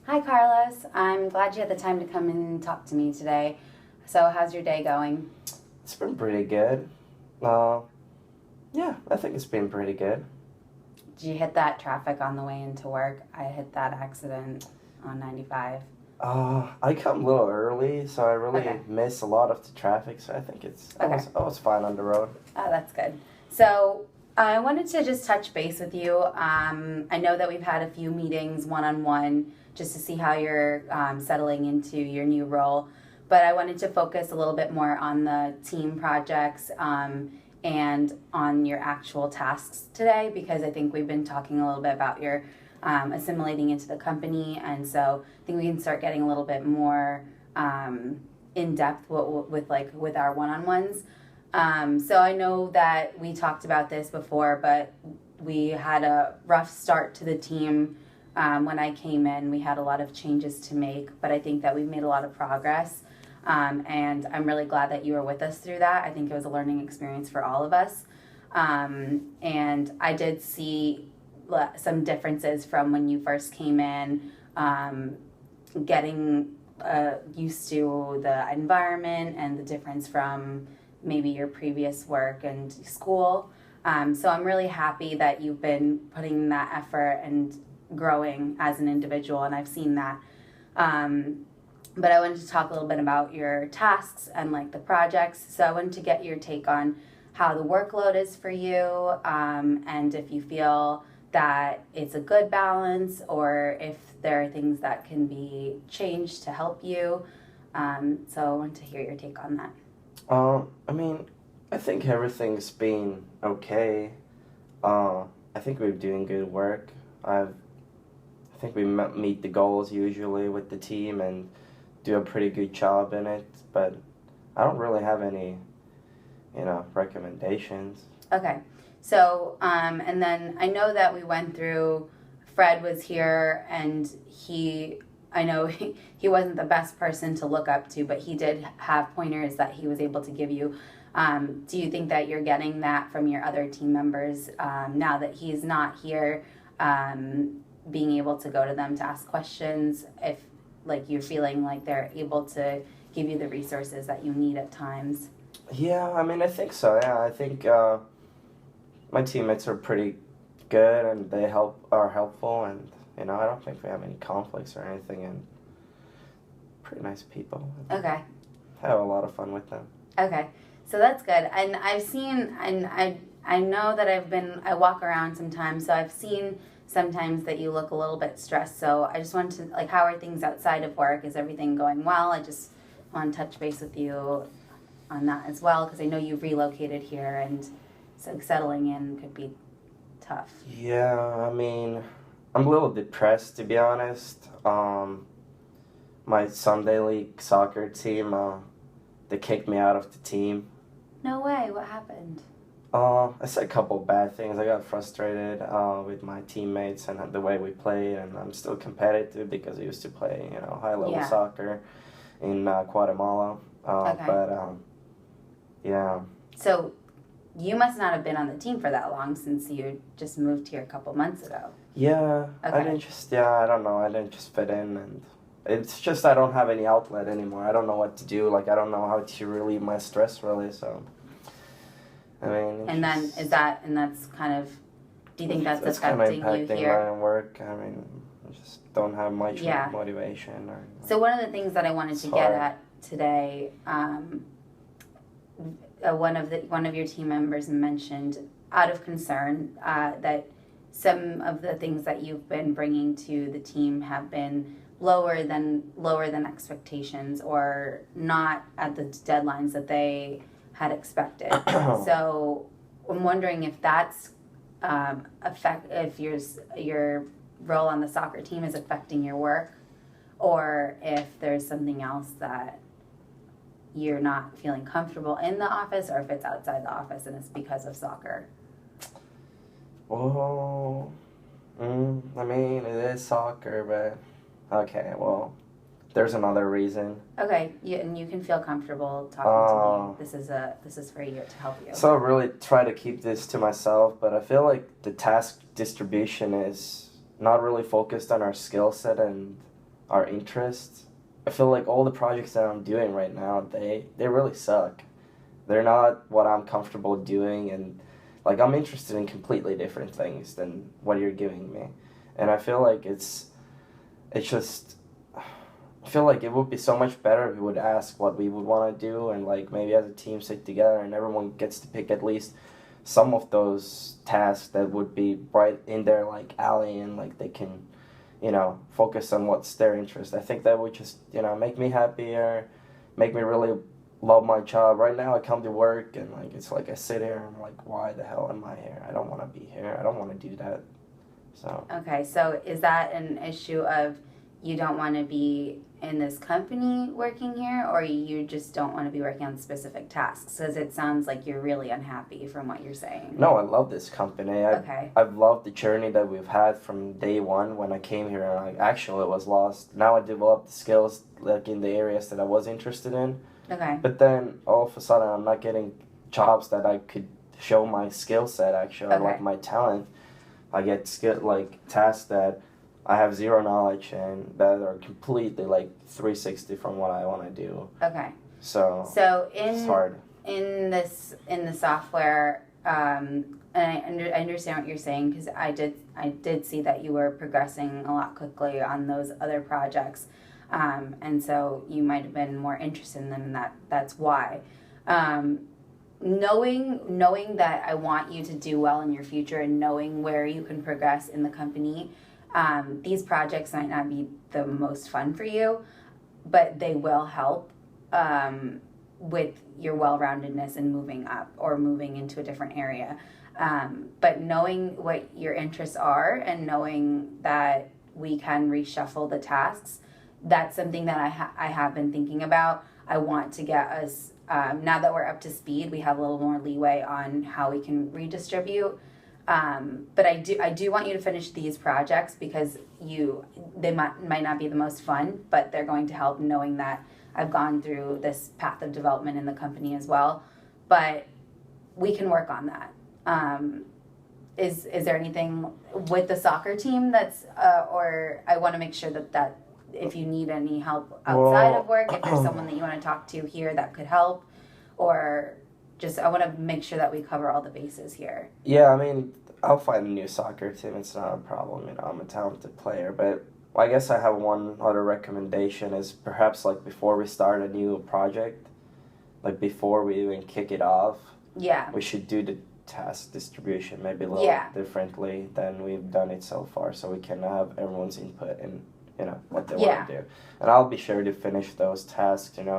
Hi, Carlos. I'm glad you had the time to come and talk to me today. So, how's your day going? It's been pretty good. Uh, yeah, I think it's been pretty good. Did you hit that traffic on the way into work? I hit that accident on 95. I come a little early, so I really Okay. miss a lot of the traffic. So I think I Okay. was I was fine on the road. Oh, that's good. So, I wanted to just touch base with you. I know that we've had a few meetings one on one just to see how you're settling into your new role. But I wanted to focus a little bit more on the team projects and on your actual tasks today because I think we've been talking a little bit about your assimilating into the company. And so I think we can start getting a little bit more in depth with our one on ones. So I know that we talked about this before, but we had a rough start to the team when I came in. We had a lot of changes to make, but I think that we've made a lot of progress. And I'm really glad that you were with us through that. I think it was a learning experience for all of us. And I did see some differences from when you first came in, getting used to the environment and the difference from maybe your previous work and school. So I'm really happy that you've been putting that effort and growing as an individual, and I've seen that. But I wanted to talk a little bit about your tasks and like the projects. So I wanted to get your take on how the workload is for you, and if you feel that it's a good balance or if there are things that can be changed to help you. So I want to hear your take on that. I mean, I think everything's been okay. I think we're doing good work. I think we meet the goals usually with the team and do a pretty good job in it. But I don't really have any, recommendations. Okay. So, and then I know that we went through, Fred was here and I know he wasn't the best person to look up to, but he did have pointers that he was able to give you. Do you think that you're getting that from your other team members now that he's not here, being able to go to them to ask questions, if like you're feeling like they're able to give you the resources that you need at times? Yeah, I mean, I think so. Yeah, I think my teammates are pretty good and they are helpful, and I don't think we have any conflicts or anything, and pretty nice people. Okay. I have a lot of fun with them. Okay, so that's good. And I've seen, and I know that I walk around sometimes, so I've seen sometimes that you look a little bit stressed. So I just wanted to, like, how are things outside of work? Is everything going well? I just want to touch base with you on that as well, because I know you've relocated here, and so settling in could be tough. Yeah, I mean, I'm a little depressed, to be honest. My Sunday League soccer team, they kicked me out of the team. No way, what happened? I said a couple bad things. I got frustrated with my teammates and the way we played, and I'm still competitive because I used to play, high-level soccer in Guatemala. Okay. But, yeah. So you must not have been on the team for that long since you just moved here a couple months ago. Yeah, Okay. I don't know, I didn't just fit in, and it's just I don't have any outlet anymore. I don't know what to do, like, I don't know how to relieve my stress, really, so, I mean... And then, that's kind of, do you think that's affecting kind of you impacting here? my work. I mean, I just don't have much Yeah. motivation. So one of the things that I wanted to get at today, one of your team members mentioned, out of concern, that some of the things that you've been bringing to the team have been lower than expectations, or not at the deadlines that they had expected. So I'm wondering if that's if your role on the soccer team is affecting your work, or if there's something else that you're not feeling comfortable in the office, or if it's outside the office and it's because of soccer. Well, I mean, it is soccer, but okay, well, there's another reason. Okay, and you can feel comfortable talking to me. This is for you, to help you. So I really try to keep this to myself, but I feel like the task distribution is not really focused on our skill set and our interests. I feel like all the projects that I'm doing right now, they really suck. They're not what I'm comfortable doing, and like I'm interested in completely different things than what you're giving me. And I feel like it's just I feel like it would be so much better if we would ask what we would want to do, and like maybe as a team sit together and everyone gets to pick at least some of those tasks that would be right in their like alley, and like they can, focus on what's their interest. I think that would just, make me happier, make me really love my job. Right now I come to work and like it's like I sit here and I'm like, why the hell am I here? I don't want to be here. I don't want to do that. So Okay, so is that an issue of you don't want to be in this company working here, or you just don't want to be working on specific tasks? Because it sounds like you're really unhappy from what you're saying. no, I love this company. Okay. I've loved the journey that we've had from day one when I came here, and I actually was lost. Now I developed the skills like in the areas that I was interested in. Okay. But then all of a sudden I'm not getting jobs that I could show my skill set actually, Okay. like my talent. I get tasks that I have zero knowledge and that are completely like 360 from what I want to do. Okay. So in it's hard. in the software, and I understand what you're saying, because I did see that you were progressing a lot quickly on those other projects, and so you might have been more interested in them, and that's why. Knowing that I want you to do well in your future, and knowing where you can progress in the company, these projects might not be the most fun for you, but they will help with your well-roundedness and moving up or moving into a different area. But knowing what your interests are and knowing that we can reshuffle the tasks, that's something that I have been thinking about. I want to get us, now that we're up to speed, we have a little more leeway on how we can redistribute. But I do want you to finish these projects, because they might not be the most fun, but they're going to help, knowing that I've gone through this path of development in the company as well. But we can work on that. Is there anything with the soccer team that's, or I want to make sure that if you need any help outside of work, if there's someone that you want to talk to here that could help, or just, I want to make sure that we cover all the bases here. Yeah, I mean, I'll find a new soccer team. It's not a problem. I'm a talented player. But I guess I have one other recommendation is perhaps like before we start a new project, like before we even kick it off, Yeah. we should do the task distribution maybe a little differently than we've done it so far, so we can have everyone's input and what they want to do. And I'll be sure to finish those tasks. And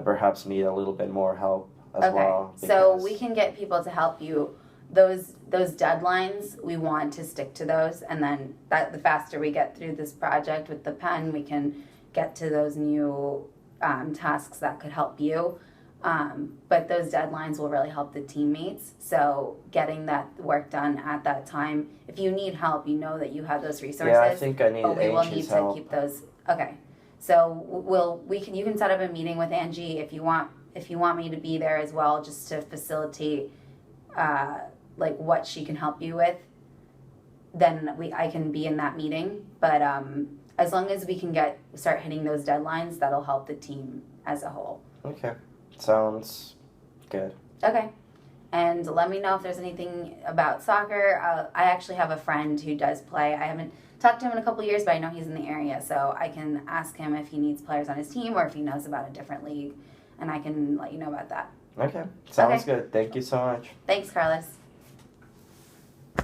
perhaps need a little bit more help as well. So we can get people to help you. Those deadlines, we want to stick to those, and then the faster we get through this project with the pen, we can get to those new tasks that could help you. But those deadlines will really help the teammates. So getting that work done at that time. If you need help, you know that you have those resources. Yeah, I think I need but we will Angie's need help. to keep those. Okay. So you can set up a meeting with Angie if you want me to be there as well, just to facilitate like what she can help you with. Then I can be in that meeting. But as long as we can start hitting those deadlines, that'll help the team as a whole. Okay. Sounds good. Okay. And let me know if there's anything about soccer. I actually have a friend who does play. I haven't talked to him in a couple of years, but I know he's in the area, so I can ask him if he needs players on his team or if he knows about a different league, and I can let you know about that. Okay. Sounds good. Thank you so much. Thanks, Carlos.